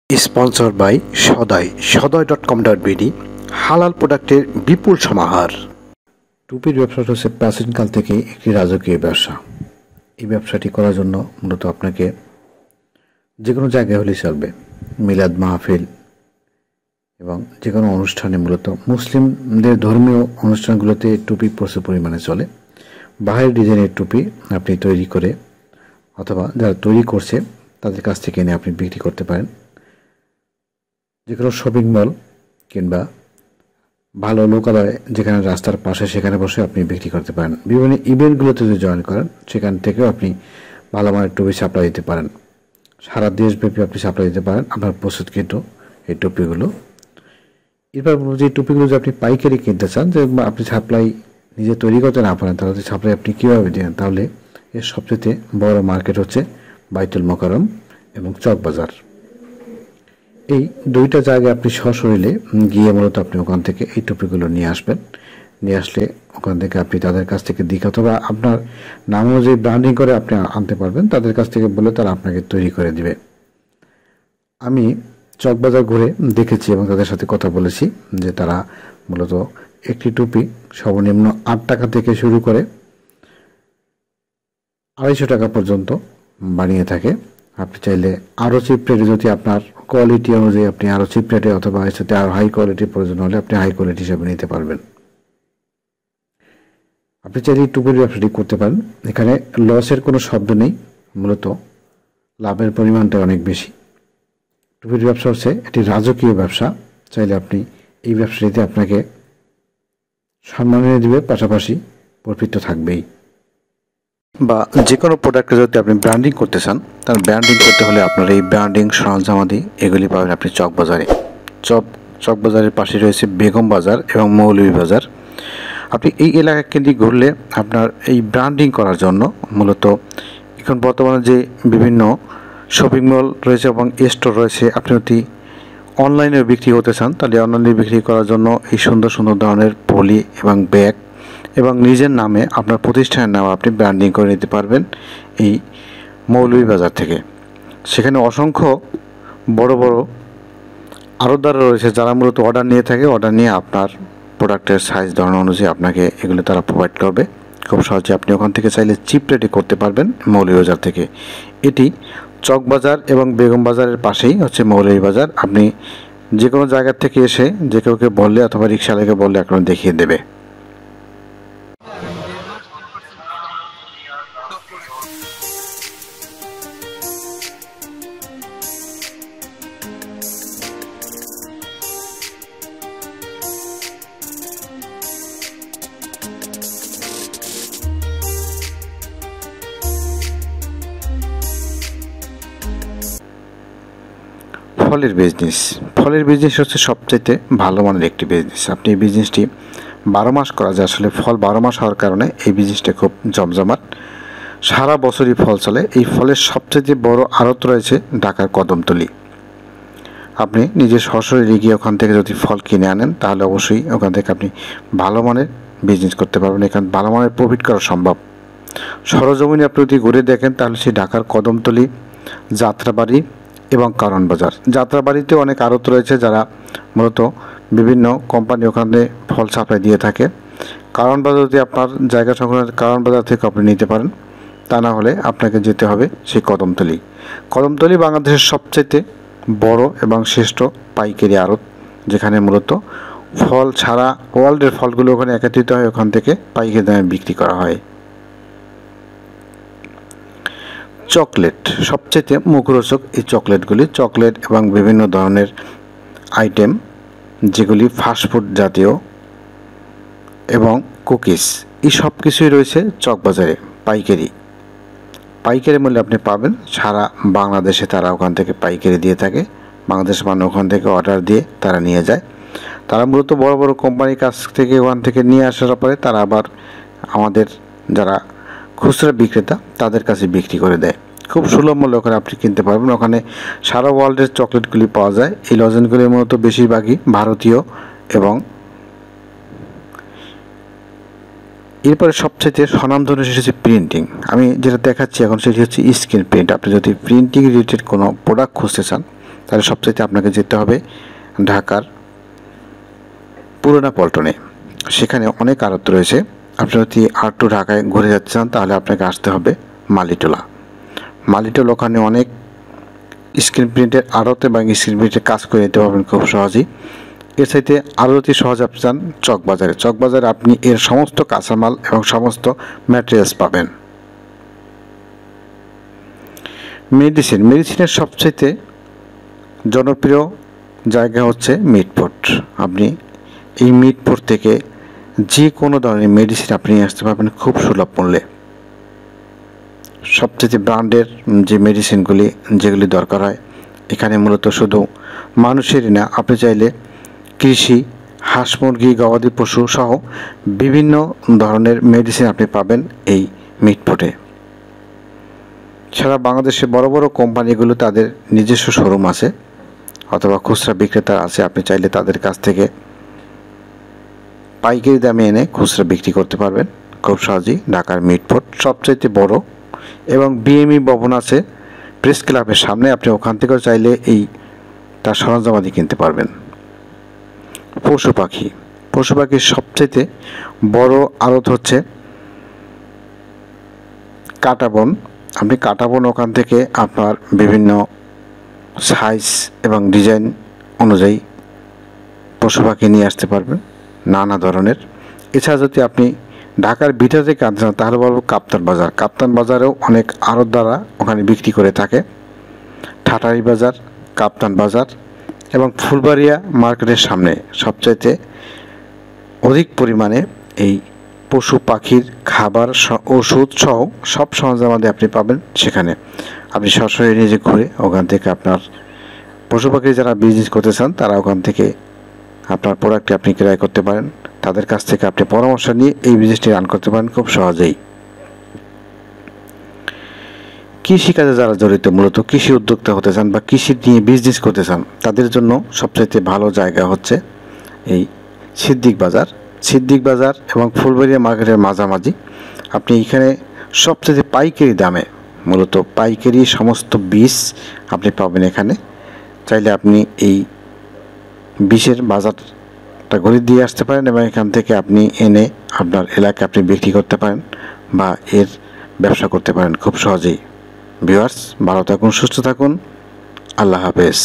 Sponsor by সদয়.com.bd হালাল প্রোডাক্টের বিপুল সমাহার। টুপির ব্যবসাটা হচ্ছে প্রাচীনকাল থেকে একটি রাজকীয় ব্যবসা। এই ব্যবসাটি করার জন্য মূলত আপনাকে যে কোনো জায়গায় হলেই চলবে, মিলাদ মাহফিল এবং যে কোনো অনুষ্ঠানে, মূলত মুসলিমদের ধর্মীয় অনুষ্ঠানগুলোতে টুপি প্রচুর পরিমাণে চলে। বাহির ডিজাইনের টুপি আপনি তৈরি করে অথবা যারা তৈরি করছে তাদের কাছ থেকে এনে আপনি বিক্রি করতে পারেন। যে কোনো শপিং মল কিংবা ভালো লোকালয় যেখানে রাস্তার পাশে, সেখানে বসে আপনি বিক্রি করতে পারেন। বিভিন্ন ইভেন্টগুলোতে যদি জয়েন করেন, সেখান থেকেও আপনি ভালো মানের টুপি সাপ্লাই দিতে পারেন। সারা দেশব্যাপী আপনি সাপ্লাই দিতে পারেন আপনার প্রস্তুতকৃত এই টুপিগুলো। এরপর যে টুপিগুলো যে আপনি পাইকারি কিনতে চান, যে আপনি সাপ্লাই নিজে তৈরি করতে না পারেন, তাহলে সাপ্লাই আপনি কীভাবে দেন? তাহলে এর সবচেয়ে বড় মার্কেট হচ্ছে বাইতুল মোকাররম এবং চকবাজার। এই দুইটা জায়গায় আপনি সশরীরে গিয়ে মূলত আপনি ওখান থেকে এই টুপিগুলো নিয়ে আসবেন। নিয়ে আসলে ওখান থেকে আপনি তাদের কাছ থেকে দিকে অথবা আপনার নাম অনুযায়ী ব্র্যান্ডিং করে আপনি আনতে পারবেন। তাদের কাছ থেকে বলে তারা আপনাকে তৈরি করে দিবে। আমি চকবাজার ঘুরে দেখেছি এবং তাদের সাথে কথা বলেছি যে তারা মূলত একটি টুপি সর্বনিম্ন 8 টাকা থেকে শুরু করে 250 টাকা পর্যন্ত বানিয়ে থাকে। আপনি চাইলে আরও চিপ রেটে, যদি আপনার কোয়ালিটি অনুযায়ী আপনি আরও চিপ রেটে অথবা এর সাথে আরও হাই কোয়ালিটির প্রয়োজন হলে আপনি হাই কোয়ালিটি হিসাবে নিতে পারবেন। আপনি চাইলে টুপির ব্যবসাটি করতে পারেন। এখানে লসের কোনো শব্দ নেই, মূলত লাভের পরিমাণটা অনেক বেশি। টুপির ব্যবসা হচ্ছে একটি রাজকীয় ব্যবসা। চাইলে আপনি এই ব্যবসাটিতে আপনাকে সম্মান এনে দিবে, পাশাপাশি প্রফিট তো থাকবেই। বা যে কোনো প্রোডাক্টে যদি আপনি ব্র্যান্ডিং করতে চান, তার ব্র্যান্ডিং করতে হলে আপনার এই ব্র্যান্ডিং সরঞ্জামাদি এগুলি পাবেন আপনি চকবাজারে। চকবাজারের পাশে রয়েছে বেগম বাজার এবং মৌলভী বাজার। আপনি এই এলাকা কেন্দ্রিক ঘুরলে আপনার এই ব্র্যান্ডিং করার জন্য মূলত এখন বর্তমানে যে বিভিন্ন শপিং মল রয়েছে এবং স্টোর রয়েছে, আপনি যদি অনলাইনে বিক্রি করতে চান, তাহলে অনলাইনে বিক্রি করার জন্য এই সুন্দর সুন্দর ধরনের পলি এবং ব্যাগ এবং নিজের নামে আপনার প্রতিষ্ঠানের নাম আপনি ব্র্যান্ডিং করে নিতে পারবেন এই মৌলভী বাজার থেকে। সেখানে অসংখ্য বড় বড় আড়তদার রয়েছে যারা মূলত অর্ডার নিয়ে থাকে। অর্ডার নিয়ে আপনার প্রোডাক্টের সাইজ ধরন অনুযায়ী আপনাকে এগুলো তারা প্রোভাইড করবে। খুব সহজে আপনি ওখান থেকে চাইলে চিপ রেটে করতে পারবেন মৌলভী বাজার থেকে। এটি চকবাজার এবং বেগম বাজারের পাশেই হচ্ছে মৌলভী বাজার। আপনি যে কোনো জায়গা থেকে এসে যে কাউকে বললে অথবা রিক্সাওয়ালাকে বললে আপনার দেখিয়ে দেবে। ফলের বিজনেস হচ্ছে সবচাইতে ভালো মানের একটি বিজনেস। আপনি এই বিজনেসটি 12 মাস করা যায়। আসলে ফল 12 মাস হওয়ার কারণে এই বিজনেসটা খুব জমজমাট, সারা বছরই ফল চলে। এই ফলের সবচেয়ে বড় আড়ত রয়েছে ঢাকার কদমতলী। আপনি নিজে সরাসরি গিয়ে ওখান থেকে যদি ফল কিনে আনেন, তাহলে অবশ্যই ওখান থেকে আপনি ভালো মানের বিজনেস করতে পারবেন। এখানে ভালো মানের প্রফিট করা সম্ভব। সরজমিনে আপনি যদি ঘুরে দেখেন, তাহলে সেই ঢাকার কদমতলী, যাত্রাবাড়ি এবং কারণ বাজার। যাত্রাবাড়িতে অনেক আড়ত রয়েছে যারা মূলত বিভিন্ন কোম্পানি ওখানে ফল সাপ্লাই দিয়ে থাকে। কারণ বাজার যদি আপনার জায়গা সংক্রান্ত কারণ বাজার থেকে আপনি নিতে পারেন, তা না হলে আপনাকে যেতে হবে সেই কদমতলী বাংলাদেশের সবচেয়ে বড় এবং শ্রেষ্ঠ পাইকারি আড়ত, যেখানে মূলত ফল ছাড়া ওয়ার্ল্ডের ফলগুলো ওখানে একত্রিত হয়, ওখান থেকে পাইকারি দামে বিক্রি করা হয়। চকলেট সবচেয়ে মুখরোচক এই চকলেটগুলি, চকলেট এবং বিভিন্ন ধরনের আইটেম যেগুলি ফাস্টফুড জাতীয় এবং কুকিজ, এই সব কিছুই রয়েছে চকবাজারে পাইকারি মূল্যে আপনি পাবেন। সারা বাংলাদেশে তারা ওখান থেকে পাইকারি দিয়ে থাকে। বাংলাদেশের মানুষ ওখান থেকে অর্ডার দিয়ে তারা নিয়ে যায়। তারা মূলত বড় বড় কোম্পানির কাছ থেকে ওখান থেকে নিয়ে আসার পরে তারা আবার আমাদের যারা খুচরা বিক্রেতা তাদের কাছে বিক্রি করে দেয়। খুব সুলভ মূল্যে ওখানে আপনি কিনতে পারবেন। ওখানে সারা ওয়ার্ল্ডের চকলেটগুলি পাওয়া যায়। এই লজেন্সগুলি মূলত বেশিরভাগই ভারতীয়। এবং এরপরে সবচেয়ে স্বনামধন্য সেটি হচ্ছে প্রিন্টিং। আমি যেটা দেখাচ্ছি এখন সেটি হচ্ছে স্ক্রিন প্রিন্ট। আপনি যদি প্রিন্টিং রিলেটেড কোনো প্রোডাক্ট খুঁজতে চান, তাহলে সবচাইতে আপনাকে যেতে হবে ঢাকার পুরোনো পল্টনে। সেখানে অনেক আড়ত রয়েছে। আপনি যদি আরেকটু ঢাকায় ঘুরে যাতে চান তাহলে আপনাকে আসতে হবে মালিটোলা। মালিটোলা ওখানে অনেক স্ক্রিন প্রিন্টের আড়ত এবং স্ক্রিন প্রিন্টের কাজ করে নিতে পারবেন খুব সহজেই। এর সাথে আরও যদি সহজ আপনি চান চকবাজারে, চকবাজারে আপনি এর সমস্ত কাঁচামাল এবং সমস্ত ম্যাটেরিয়ালস পাবেন। মেডিসিনের সবচেয়ে জনপ্রিয় জায়গা হচ্ছে মিটফোর্ট। আপনি এই মিটফোর্ট থেকে যে কোনো ধরনের মেডিসিন আপনি নিয়ে আসতে পারবেন খুব সুলভ মূল্যে। সবচেয়ে ব্র্যান্ডের যে মেডিসিনগুলি যেগুলি দরকার হয় এখানে মূলত শুধু মানুষেরই না, আপনি চাইলে কৃষি, হাঁস মুরগি, গবাদি পশু সহ বিভিন্ন ধরনের মেডিসিন আপনি পাবেন এই মিটফোর্টে। সারা বাংলাদেশে বড় বড় কোম্পানিগুলো তাদের নিজস্ব শোরুম আছে অথবা খুচরা বিক্রেতা আছে। আপনি চাইলে তাদের কাছ থেকে পাইকারি দামে এনে খুচরা বিক্রি করতে পারবেন খুব সহজেই। ঢাকার মিটফোর্ট সবচাইতে বড় এবং বিএমই ভবন আছে প্রেস ক্লাবের সামনে, আপনি ওখান থেকেও চাইলে এই তার সরঞ্জামাদি কিনতে পারবেন। পশু পাখির সবচাইতে বড় আড়ত হচ্ছে কাঁটাবন। আপনি কাঁটাবন ওখান থেকে আপনার বিভিন্ন সাইজ এবং ডিজাইন অনুযায়ী পশু পাখি নিয়ে আসতে পারবেন নানা ধরনের। এছাড়া যদি আপনি ঢাকার ভিতর থেকে আনতে চান তাহলে বলবো কাপ্তান বাজারেও অনেক আড়ত দ্বারা ওখানে বিক্রি করে থাকে। ঠাটারি বাজার, কাপ্তান বাজার এবং ফুলবাড়িয়া মার্কেটের সামনে সবচাইতে অধিক পরিমাণে এই পশু পাখির খাবার, ওষুধ সহ সব সরঞ্জামাদি আপনি পাবেন সেখানে। আপনি সরাসরি নিজে ঘুরে ওখান থেকে আপনার পশু পাখির যারা বিজনেস করতে চান তারা ওখান থেকে আপনার প্রোডাক্টটি আপনি ক্রয় করতে পারেন। তাদের কাছ থেকে আপনি পরামর্শ নিয়ে এই বিজনেসটি রান করতে পারেন খুব সহজেই। কৃষিকাজে যারা জড়িত, মূলত কৃষি উদ্যোক্তা হতে চান বা কৃষি নিয়ে বিজনেস করতে চান তাদের জন্য সবচাইতে ভালো জায়গা হচ্ছে এই সিদ্দিক বাজার এবং ফুলবাড়িয়া মার্কেটের মাঝামাঝি। আপনি এখানে সবচেয়ে পাইকারি দামে মূলত পাইকারি সমস্ত বীজ আপনি পাবেন এখানে। চাইলে আপনি এই বীজের বাজারটা ঘুরে দিয়ে আসতে পারেন এবং এখান থেকে আপনি এনে আপনার এলাকায় আপনি বিক্রি করতে পারেন বা এর ব্যবসা করতে পারেন খুব সহজেই। ভিউয়ার্স, ভালো থাকুন, সুস্থ থাকুন, আল্লাহ হাফেজ।